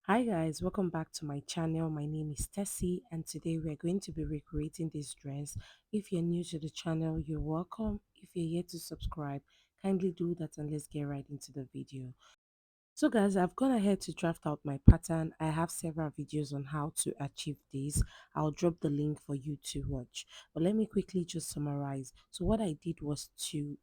Hi guys, welcome back to my channel. My name is Tessie and today we are going to be recreating this dress. If you're new to the channel, you're welcome. If you're yet to subscribe, kindly do that and let's get right into the video. So guys, I've gone ahead to draft out my pattern. I have several videos on how to achieve this. I'll drop the link for you to watch. But let me quickly just summarize. So what I did was to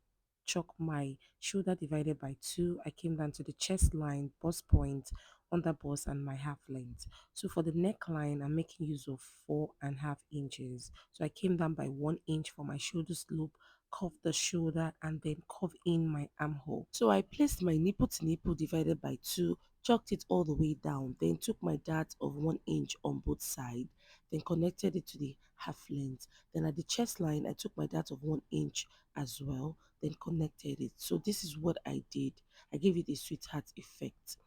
chalk my shoulder divided by 2. I came down to the chest line, bust point, under bust and my half length. So for the neckline, I'm making use of 4.5 inches. So I came down by 1 inch for my shoulder slope, curve the shoulder and then curve in my armhole. So I placed my nipple to nipple divided by 2, chalked it all the way down, then took my dart of 1 inch on both sides, then connected it to the half length. Then at the chest line, I took my dart of 1 inch as well, then connected it. So this is what I did. I gave it a sweetheart effect.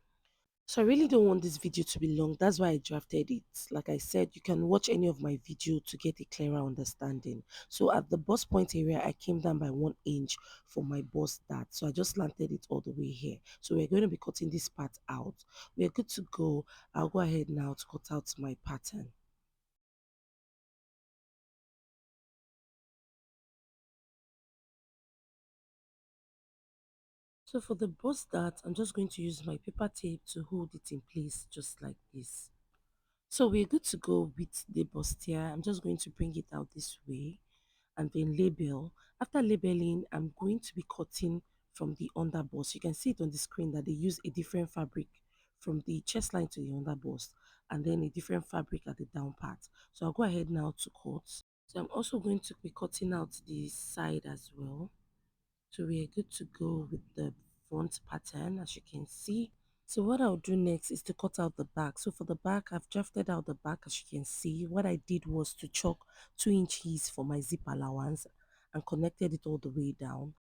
So I really don't want this video to be long. That's why I drafted it. Like I said, you can watch any of my video to get a clearer understanding. So at the bust point area, I came down by 1 inch for my bust dart. So I just landed it all the way here. So we're going to be cutting this part out. We're good to go. I'll go ahead now to cut out my pattern. So for the bust dart, I'm just going to use my paper tape to hold it in place just like this. So we're good to go with the bustier. I'm just going to bring it out this way and then label. After labeling, I'm going to be cutting from the underbust. You can see it on the screen that they use a different fabric from the chest line to the underbust and then a different fabric at the down part. So I'll go ahead now to cut. So I'm also going to be cutting out the side as well. So we are good to go with the front pattern as you can see. So what I'll do next is to cut out the back. So for the back, I've drafted out the back as you can see. What I did was to chalk 2 inches for my zip allowance and connected it all the way down.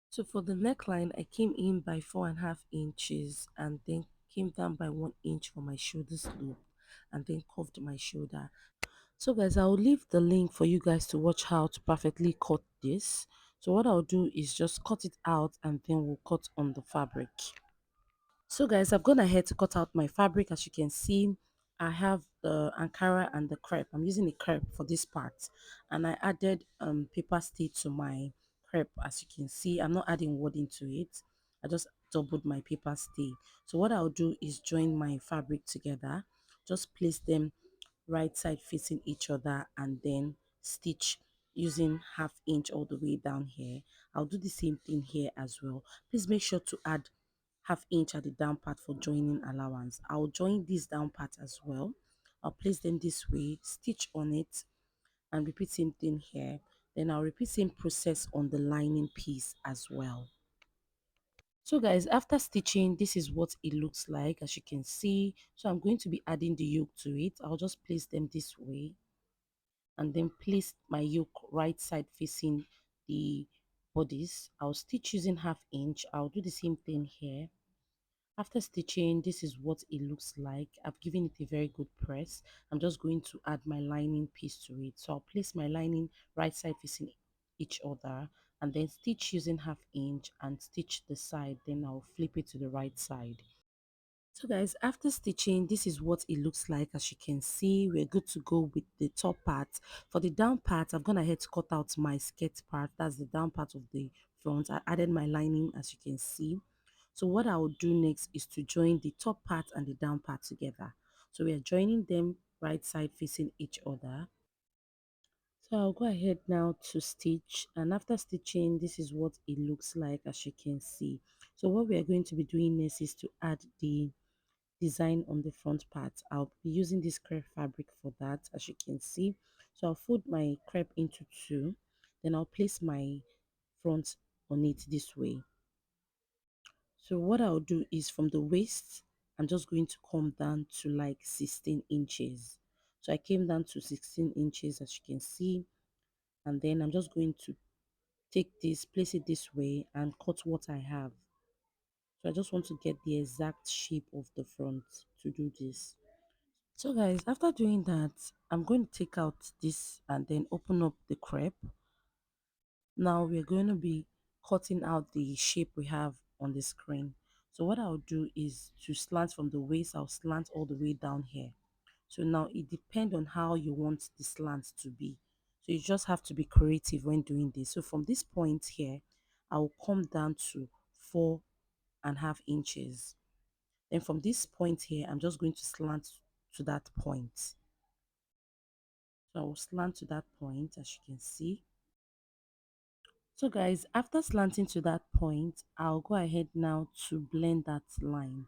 So for the neckline, I came in by 4.5 inches and then came down by 1 inch for my shoulder slope and then curved my shoulder. So guys, I'll leave the link for you guys to watch how to perfectly cut this. So what I'll do is just cut it out and then we'll cut on the fabric. So guys, I've gone ahead to cut out my fabric. As you can see, I have the Ankara and the crepe. I'm using a crepe for this part. And I added paper stitch to my crepe. As you can see, I'm not adding word into it. I just doubled my paper stitch. So what I'll do is join my fabric together. Just place them right side facing each other and then stitch using half inch all the way down here. I'll do the same thing here as well. Please make sure to add half inch at the down part for joining allowance. I'll join this down part as well. I'll place them this way, stitch on it and repeat same thing here. Then I'll repeat same process on the lining piece as well. So guys, after stitching, this is what it looks like as you can see. So I'm going to be adding the yoke to it. I'll just place them this way and then place my yoke right side facing the bodice. I'll stitch using half inch. I'll do the same thing here. After stitching, this is what it looks like. I've given it a very good press. I'm just going to add my lining piece to it. So I'll place my lining right side facing each other and then stitch using half inch and stitch the side. Then I'll flip it to the right side. So guys, after stitching, this is what it looks like. As you can see, we're good to go with the top part. For the down part, I've gone ahead to cut out my skirt part. That's the down part of the front. I added my lining as you can see. So what I will do next is to join the top part and the down part together. So we are joining them right side facing each other. So I'll go ahead now to stitch, and after stitching, this is what it looks like as you can see. So what we are going to be doing next is to add the design on the front part. I'll be using this crepe fabric for that as you can see. So I'll fold my crepe into two, then I'll place my front on it this way. So what I'll do is from the waist, I'm just going to come down to like 16 inches. So I came down to 16 inches as you can see, and then I'm just going to take this, place it this way and cut what I have. So I just want to get the exact shape of the front to do this. So guys, after doing that, I'm going to take out this and then open up the crepe. Now we're going to be cutting out the shape we have on the screen. So what I'll do is to slant from the waist, I'll slant all the way down here. So now it depends on how you want the slant to be. So you just have to be creative when doing this. So from this point here, I'll come down to 4.5 inches. Then from this point here, I'm just going to slant to that point. So I will slant to that point, as you can see. So guys, after slanting to that point, I'll go ahead now to blend that line.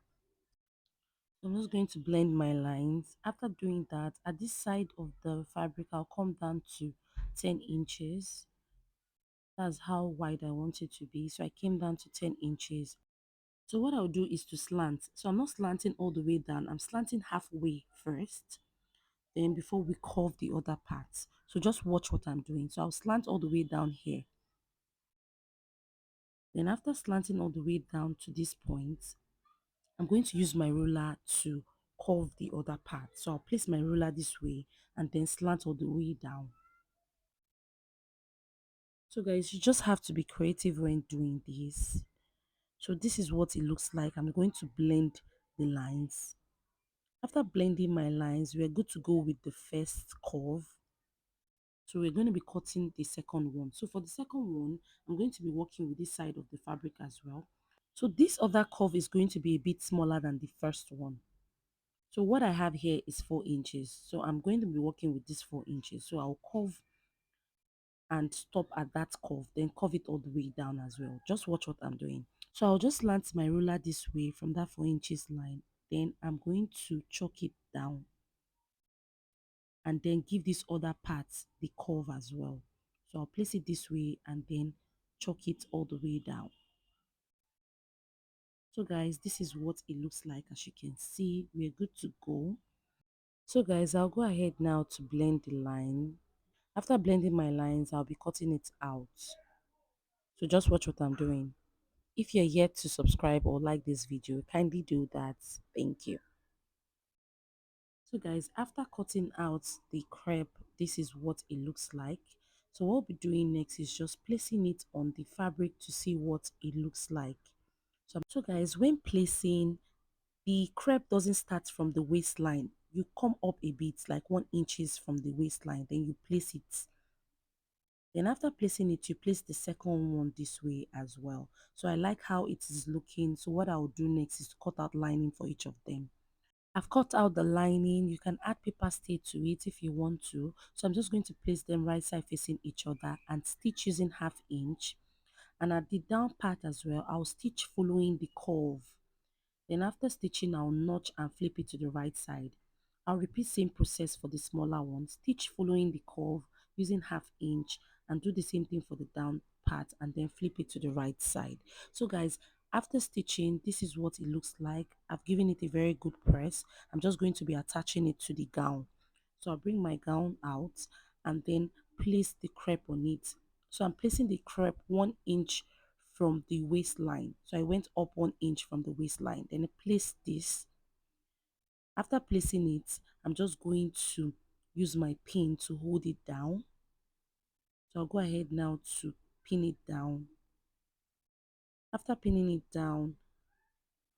So I'm just going to blend my lines. After doing that, at this side of the fabric, I'll come down to 10 inches. That's how wide I want it to be. So I came down to 10 inches. So what I'll do is to slant. So I'm not slanting all the way down. I'm slanting halfway first. Then before we curve the other part. So just watch what I'm doing. So I'll slant all the way down here. Then after slanting all the way down to this point, I'm going to use my ruler to curve the other part. So I'll place my ruler this way and then slant all the way down. So guys, you just have to be creative when doing this. So this is what it looks like. I'm going to blend the lines. After blending my lines, we're good to go with the first curve. So we're going to be cutting the second one. So for the second one, I'm going to be working with this side of the fabric as well. So this other curve is going to be a bit smaller than the first one. So what I have here is 4 inches. So I'm going to be working with this 4 inches. So I'll curve and stop at that curve, then curve it all the way down as well. Just watch what I'm doing. So I'll just slant my ruler this way from that 4 inches line. Then I'm going to chalk it down and then give this other part the curve as well. So I'll place it this way and then chalk it all the way down. So guys, this is what it looks like. As you can see, we're good to go. So guys, I'll go ahead now to blend the line. After blending my lines, I'll be cutting it out. So just watch what I'm doing. If you're yet to subscribe or like this video, kindly do that. Thank you. So guys, after cutting out the crepe, this is what it looks like. So what we'll be doing next is just placing it on the fabric to see what it looks like. So guys, when placing, the crepe doesn't start from the waistline. You come up a bit, like 1 inches from the waistline, then you place it. Then after placing it, you place the second one this way as well. So I like how it is looking. So what I'll do next is to cut out lining for each of them. I've cut out the lining. You can add paper stay to it if you want to. So I'm just going to place them right side facing each other and stitch using 1/2 inch. And at the down part as well, I'll stitch following the curve. Then after stitching, I'll notch and flip it to the right side. I'll repeat same process for the smaller one. Stitch following the curve using 1/2 inch and do the same thing for the down part and then flip it to the right side. So guys, after stitching, this is what it looks like. I've given it a very good press. I'm just going to be attaching it to the gown. So I'll bring my gown out and then place the crepe on it. So I'm placing the crepe 1 inch from the waistline. So I went up 1 inch from the waistline. Then I placed this. After placing it, I'm just going to use my pin to hold it down. So I'll go ahead now to pin it down. After pinning it down,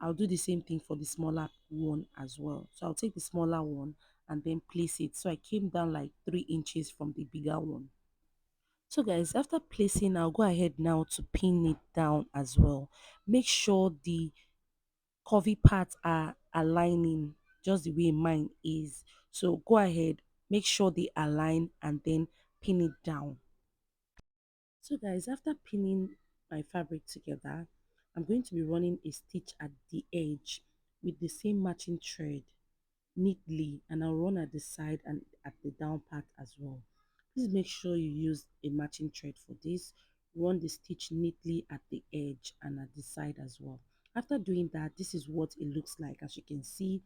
I'll do the same thing for the smaller one as well. So I'll take the smaller one and then place it. So I came down like 3 inches from the bigger one. So guys, after placing, I'll go ahead now to pin it down as well. Make sure the curvy parts are aligning just the way mine is. So go ahead, make sure they align and then pin it down. So guys, after pinning my fabric together, I'm going to be running a stitch at the edge with the same matching thread neatly, and I'll run at the side and at the down part as well. Please make sure you use a matching thread for this. Run the stitch neatly at the edge and at the side as well. After doing that, this is what it looks like. As you can see,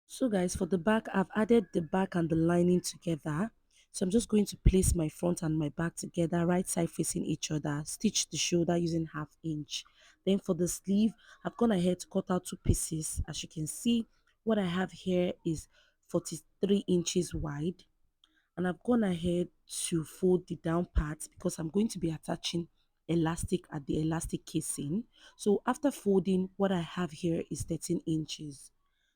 so guys, for the back, I've added the back and the lining together. So I'm just going to place my front and my back together, right side facing each other, stitch the shoulder using 1/2 inch. Then for the sleeve, I've gone ahead to cut out 2 pieces. As you can see, what I have here is 43 inches wide, and I've gone ahead to fold the down part because I'm going to be attaching elastic at the elastic casing. So after folding, what I have here is 13 inches.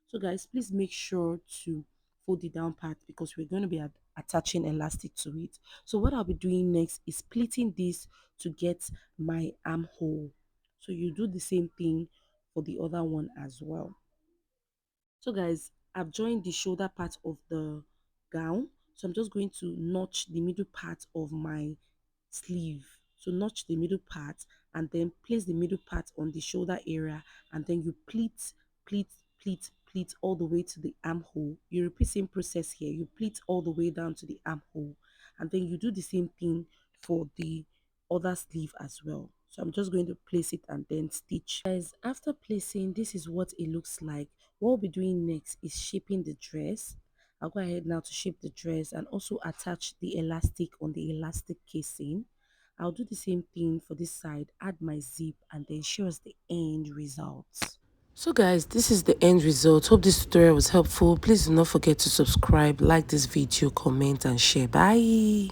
So guys, please make sure to fold the down part because we're going to be attaching elastic to it. So what I'll be doing next is splitting this to get my armhole. So you do the same thing for the other one as well. So guys, I've joined the shoulder part of the gown. So I'm just going to notch the middle part of my sleeve. So notch the middle part and then place the middle part on the shoulder area, and then you pleat, pleat all the way to the armhole. You repeat same process here. You pleat all the way down to the armhole, and then you do the same thing for the other sleeve as well. So I'm just going to place it and then stitch. Guys, after placing, this is what it looks like. What we'll be doing next is shaping the dress. I'll go ahead now to shape the dress and also attach the elastic on the elastic casing. I'll do the same thing for this side, add my zip, and then show us the end results. So guys, this is the end result. Hope this tutorial was helpful. Please do not forget to subscribe, like this video, comment, and share. Bye.